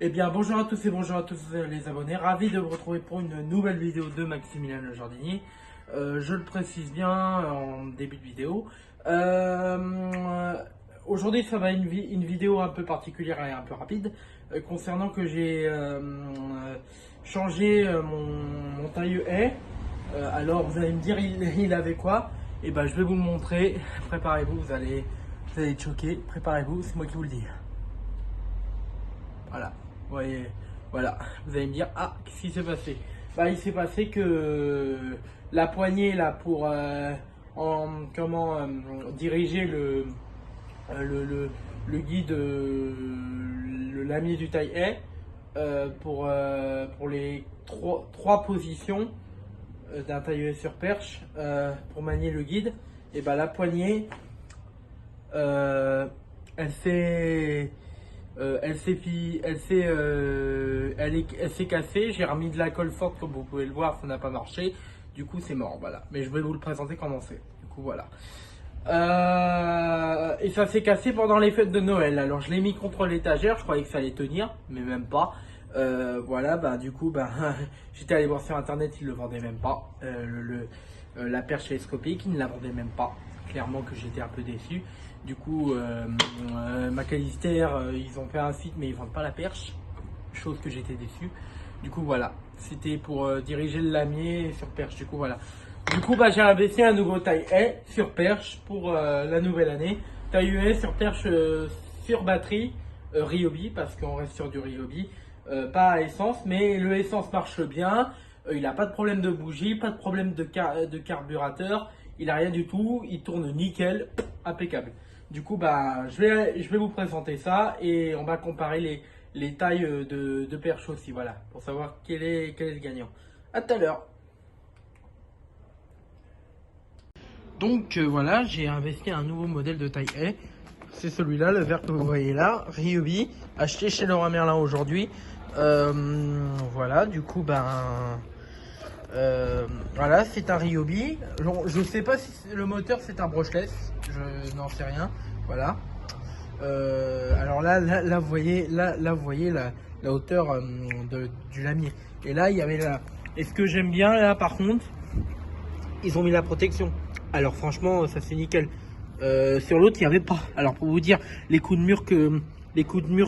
Eh bien, bonjour à tous et bonjour à tous les abonnés. Ravi de vous retrouver pour une nouvelle vidéo de Maximilien Le Jardinier. Je le précise bien en début de vidéo. Aujourd'hui, ça va être une vidéo un peu particulière et un peu rapide concernant que j'ai changé mon taille haie. Alors, vous allez me dire, il avait quoi? Eh ben, je vais vous le montrer. Préparez-vous, vous allez être choqués. Préparez-vous, c'est moi qui vous le dis. Voilà, vous voyez, voilà, vous allez me dire, ah, qu'est-ce qui s'est passé? Bah, il s'est passé que la poignée là pour diriger le guide, le lamier du taille haie pour les trois positions d'un taille haie sur perche pour manier le guide, et bah la poignée elle s'est elle s'est cassée. J'ai remis de la colle forte, comme vous pouvez le voir, ça n'a pas marché. Du coup, c'est mort. Voilà. Mais je vais vous le présenter comment c'est. Du coup, voilà. Et ça s'est cassé pendant les fêtes de Noël. Alors, je l'ai mis contre l'étagère. Je croyais que ça allait tenir, mais même pas. Voilà. Bah, du coup, bah, j'étais allé voir sur internet. Ils le vendaient même pas. La perche télescopique, ils ne la vendaient même pas. Clairement que j'étais un peu déçu. Du coup, Macalister, ils ont fait un site, mais ils vendent pas la perche, chose que j'étais déçu. Du coup, voilà, c'était pour diriger le lamier sur perche. Du coup, voilà. Du coup, bah, j'ai investi un nouveau taille haie sur perche pour la nouvelle année. Taille haie sur perche sur batterie Ryobi, parce qu'on reste sur du Ryobi, pas à essence, mais le essence marche bien. Il n'a pas de problème de bougie, pas de problème de carburateur. Il a rien du tout, il tourne nickel, impeccable. Du coup, bah, je vais vous présenter ça et on va comparer les tailles de perche aussi, voilà, pour savoir quel est le gagnant. À tout à l'heure. Donc voilà, j'ai investi un nouveau modèle de taille haie. C'est celui-là, le vert que vous voyez là, Ryobi, acheté chez Leroy Merlin aujourd'hui. Voilà, du coup, ben... voilà, c'est un Ryobi. Je sais pas si le moteur c'est un brushless, je n'en sais rien. Voilà. Alors là, vous voyez, vous voyez la hauteur du lamier. Et là, il y avait la. Et ce que j'aime bien là, par contre, ils ont mis la protection. Alors franchement, ça c'est nickel. Sur l'autre, il n'y avait pas. Alors pour vous dire, les coups de mur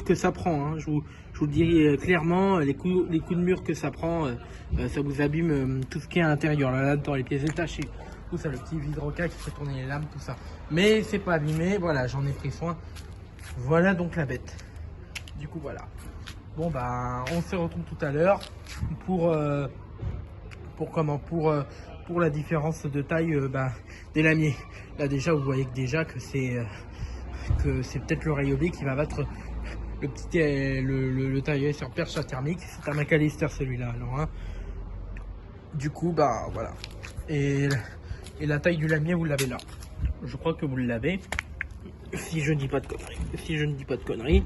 que ça prend, hein, je vous le dis clairement, les coups de mur que ça prend, ça vous abîme tout ce qui est à l'intérieur, là dedans, les pièces détachées, tout ça, le petit vide-roca qui fait tourner les lames, tout ça. Mais c'est pas abîmé, voilà, j'en ai pris soin. Voilà donc la bête. Du coup, voilà. Bon, bah, on se retrouve tout à l'heure pour la différence de taille des lamiers. Là déjà, vous voyez que c'est peut-être le Ryobi qui va battre le petit le taille sur perche à thermique. C'est un Macalister celui-là. Alors, hein. Du coup, bah voilà. Et la taille du lamier, vous l'avez là. Je crois que vous l'avez. Si je ne dis pas de conneries.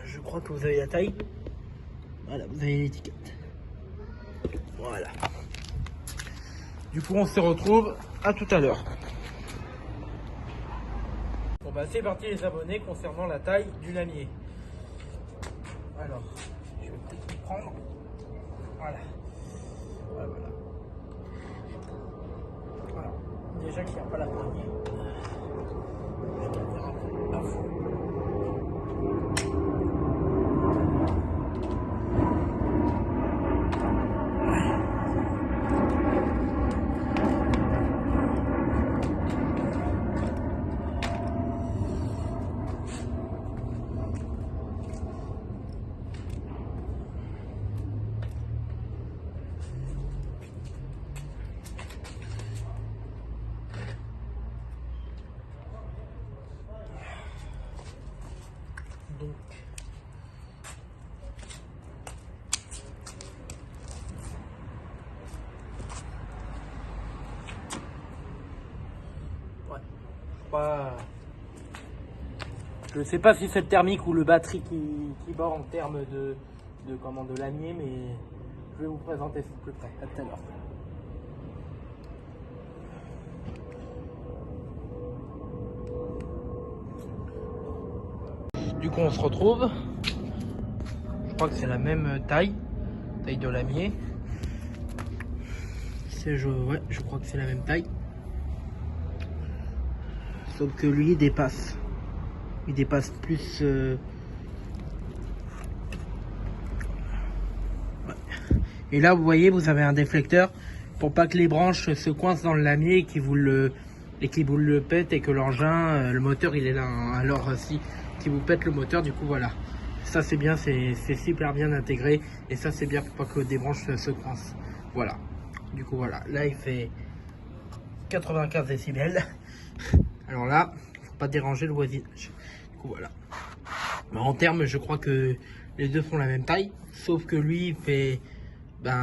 Je crois que vous avez la taille. Voilà, vous avez l'étiquette. Voilà. Du coup, on se retrouve à tout à l'heure. Bon bah c'est parti les abonnés concernant la taille du lamier. Alors, je vais peut-être le prendre. Voilà. Voilà. Voilà. Déjà qu'il n'y a pas la poignée. Je vais le faire un peu à fond. Donc, ouais, je sais pas si c'est le thermique ou le batterie qui bat en termes de lamier, mais je vais vous présenter ça de plus près. À tout à l'heure. Du coup, on se retrouve. crois que c'est la même taille de lamier. Ouais, je crois que c'est la même taille. Sauf que lui il dépasse plus. Ouais. Et là vous voyez, vous avez un déflecteur pour pas que les branches se coincent dans le lamier et qui vous le pète et que l'engin, le moteur il est là, hein. Alors si qui vous pète le moteur, du coup voilà, ça c'est bien, c'est super bien intégré, et ça c'est bien pour pas que des branches se coincent. Voilà, du coup voilà, là il fait 95 décibels. Alors là, faut pas déranger le voisinage. Du coup voilà. Mais en termes, je crois que les deux font la même taille, sauf que lui il fait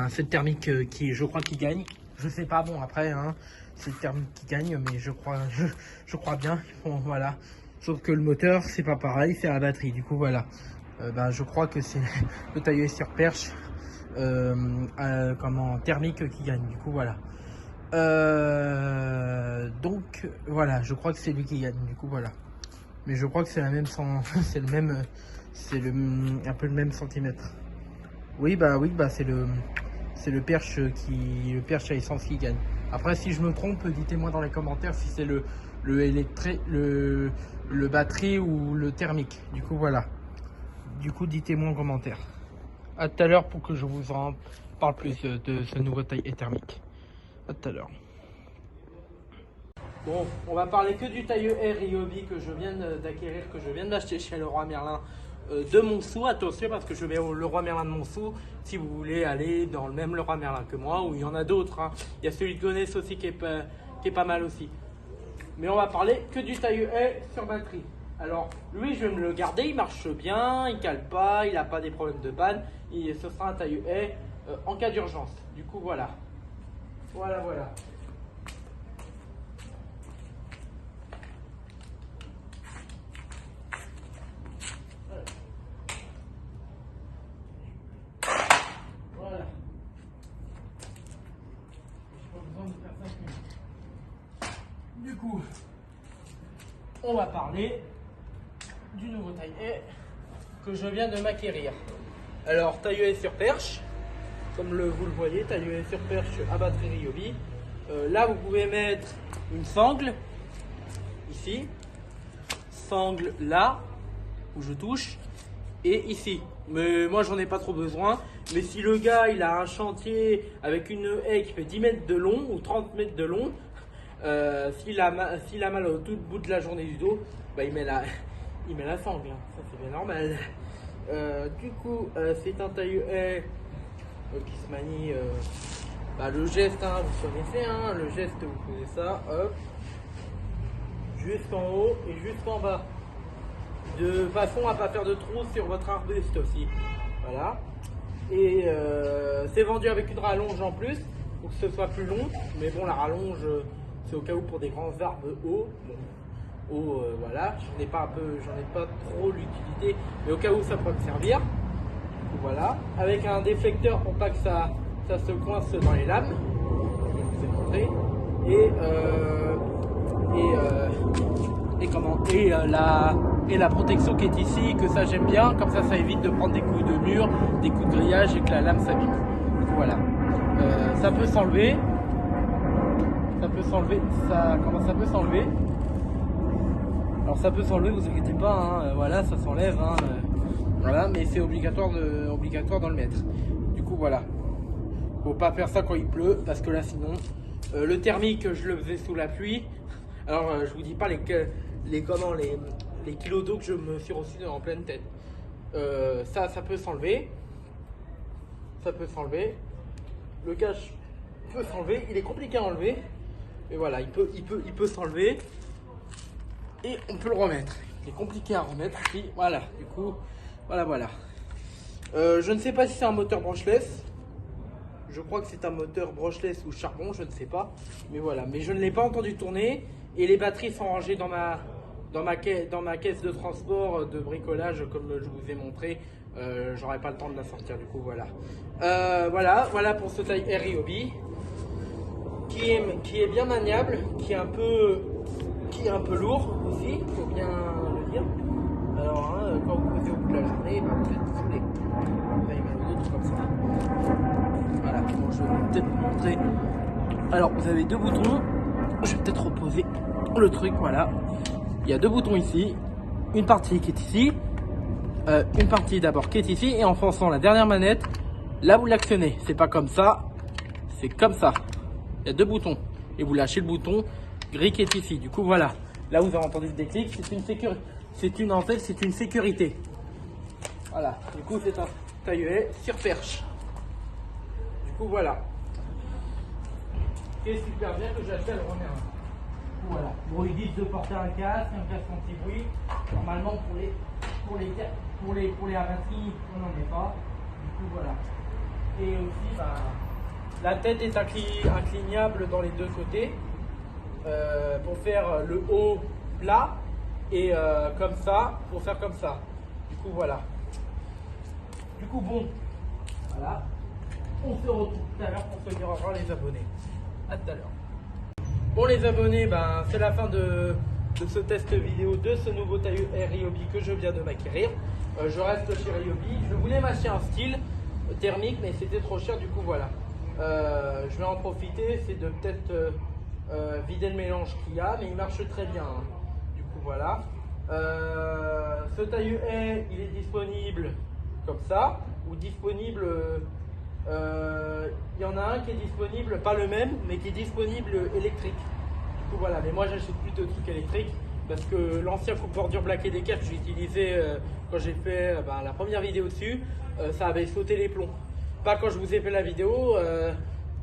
cette thermique qui, je crois, qui gagne. Je sais pas, bon après, hein, c'est le thermique qui gagne, mais je crois bien. Bon, voilà. Sauf que le moteur, c'est pas pareil, c'est la batterie. Du coup, voilà. Je crois que c'est le tailleur sur perche, thermique qui gagne. Du coup, voilà. Donc, voilà, je crois que c'est lui qui gagne. Du coup, voilà. Mais je crois que c'est la même, c'est le même, un peu le même centimètre. Oui, c'est le perche à essence qui gagne. Après, si je me trompe, dites-moi dans les commentaires si c'est le batterie ou le thermique. Du coup, voilà. Du coup, dites-moi en commentaire. À tout à l'heure pour que je vous en parle plus de ce nouveau taille thermique. À tout à l'heure. Bon, on va parler que du tailleux R Ryobi que je viens d'acquérir, que je viens d'acheter chez Leroy Merlin de Montsou. Attention, parce que je vais au Leroy Merlin de Montsou si vous voulez aller dans le même Leroy Merlin que moi, ou il y en a d'autres, hein. Il y a celui de Gonesse aussi qui est pas mal aussi. Mais on va parler que du tailleux R sur batterie. Alors, lui, je vais me le garder, il marche bien, il cale pas, il n'a pas des problèmes de panne. Ce sera un tailleux R en cas d'urgence. Du coup, voilà. Voilà. Du coup, on va parler du nouveau taille-haie que je viens de m'acquérir. Alors, taille-haie sur perche, comme vous le voyez, taille-haie sur perche à batterie Ryobi. Là, vous pouvez mettre une sangle, ici, sangle là, où je touche, et ici. Mais moi, j'en ai pas trop besoin. Mais si le gars, il a un chantier avec une haie qui fait 10 mètres de long ou 30 mètres de long, s'il a mal au tout bout de la journée du dos, il met la sangle, hein. Ça c'est bien normal. Du coup, c'est un tailleux haie qui se manie. Le geste, hein, vous connaissez, hein, le geste, vous faisiez ça, hop, juste en haut et juste en bas, de façon à pas faire de trou sur votre arbuste aussi. Voilà. Et c'est vendu avec une rallonge en plus pour que ce soit plus long, mais bon, la rallonge c'est au cas où pour des grands arbres hauts. Bon, voilà, j'en ai pas trop l'utilité, mais au cas où ça pourrait me servir. Donc, voilà, avec un déflecteur pour pas que ça se coince dans les lames. Je vais vous ai montré. Et la protection qui est ici, que ça j'aime bien, comme ça évite de prendre des coups de mur, des coups de grillage et que la lame s'abîme. Donc voilà, ça peut s'enlever. Ça peut s'enlever. Alors ça peut s'enlever, vous inquiétez pas, hein, voilà, ça s'enlève, hein, voilà, mais c'est obligatoire d'en le mettre. Du coup voilà, faut pas faire ça quand il pleut, parce que là sinon, le thermique je le faisais sous la pluie. Alors je vous dis pas les kilos d'eau que je me suis reçu en pleine tête. Ça peut s'enlever, le cache peut s'enlever, il est compliqué à enlever, mais voilà, il peut s'enlever. Et on peut le remettre. Il est compliqué à remettre ici. Voilà, du coup, voilà. Je ne sais pas si c'est un moteur brushless. Je crois que c'est un moteur brushless ou charbon, je ne sais pas. Mais voilà, mais je ne l'ai pas entendu tourner. Et les batteries sont rangées dans ma caisse de transport de bricolage, comme je vous ai montré. J'aurai pas le temps de la sortir, du coup, voilà. Voilà pour ce taille Ryobi. Qui est bien maniable, qui est un peu lourd aussi, il faut bien le dire. Alors, quand vous posez au bout de la journée, vous êtes saoulé. montrer. Alors vous avez deux boutons, je vais peut-être reposer le truc, voilà. Il y a deux boutons ici, une partie qui est ici, une partie d'abord qui est ici, et en forçant la dernière manette, là vous l'actionnez. C'est pas comme ça, c'est comme ça. Il y a deux boutons, et vous lâchez le bouton gris qui est ici. Du coup voilà, là vous avez entendu le déclic, c'est une sécurité. En fait c'est une sécurité. Voilà, du coup c'est un taille sur perche. Du coup voilà. Et super bien que j'ai acheté à le Romain. Voilà. Bon, ils disent de porter un casque anti-bruit. Normalement pour les abatteries, on n'en est pas. Du coup voilà. Et aussi bah, la tête est inclinable dans les deux côtés. Pour faire le haut plat et comme ça, pour faire comme ça. Du coup voilà. Du coup bon, voilà. On se retrouve tout à l'heure pour se dire au revoir les abonnés. À tout à l'heure. Bon les abonnés, ben, c'est la fin de ce test vidéo de ce nouveau tailleur Ryobi que je viens de m'acquérir. Je reste chez Ryobi. Je voulais m'acheter un style thermique mais c'était trop cher, du coup voilà. Je vais en profiter, c'est de peut-être vider le mélange qu'il y a, mais il marche très bien. Hein. Du coup voilà. Ce tailleur il est disponible comme ça, ou disponible... il y en a un qui est disponible, pas le même, mais qui est disponible électrique. Du coup voilà, mais moi j'achète plus de trucs électriques parce que l'ancien coupe-bordure Black & Decker que j'ai utilisé quand j'ai fait la première vidéo dessus, ça avait sauté les plombs. Pas quand je vous ai fait la vidéo,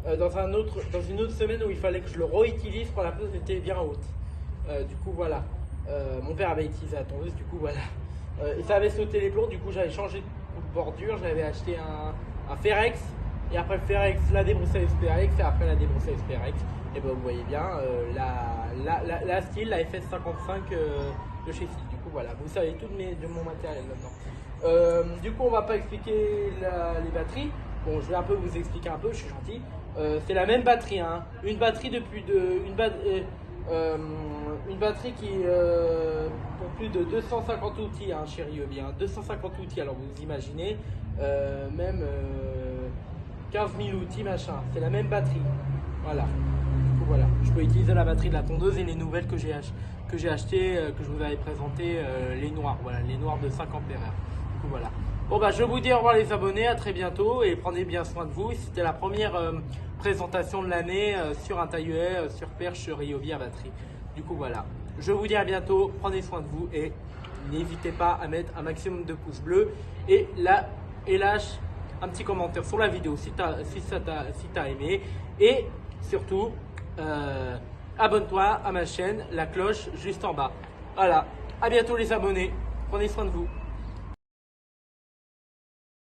dans une autre semaine où il fallait que je le réutilise quand la pose était bien haute. Du coup voilà, mon père avait utilisé la tondeuse, du coup voilà. Et ça avait sauté les plombs, du coup j'avais changé de coupe-bordure, j'avais acheté un Ferrex, et après le Ferrex, la débroussailleuse Ferrex, et après la débroussailleuse Ferrex. Et ben vous voyez bien la style, la FS55 de chez SIL. Du coup voilà, vous savez tout de mon matériel maintenant. Du coup on va pas expliquer les batteries. Bon, je vais un peu vous expliquer un peu, je suis gentil. C'est la même batterie, hein. Une batterie qui pour plus de 250 outils hein, chez Ryobi, hein. 250 outils, alors vous imaginez, même 15 000 outils machin, c'est la même batterie, voilà. Du coup, voilà, je peux utiliser la batterie de la tondeuse et les nouvelles que j'ai achetées, que je vous avais présenté, les noires, voilà, les noires de 5 ampères. Du coup voilà. Bon bah je vous dis au revoir les abonnés, à très bientôt et prenez bien soin de vous. C'était la première présentation de l'année sur un tailleur sur perche Ryobi à batterie. Du coup voilà, je vous dis à bientôt, prenez soin de vous et n'hésitez pas à mettre un maximum de pouces bleus et lâche un petit commentaire sur la vidéo si t'as aimé et surtout abonne-toi à ma chaîne, la cloche juste en bas. Voilà, à bientôt les abonnés, prenez soin de vous.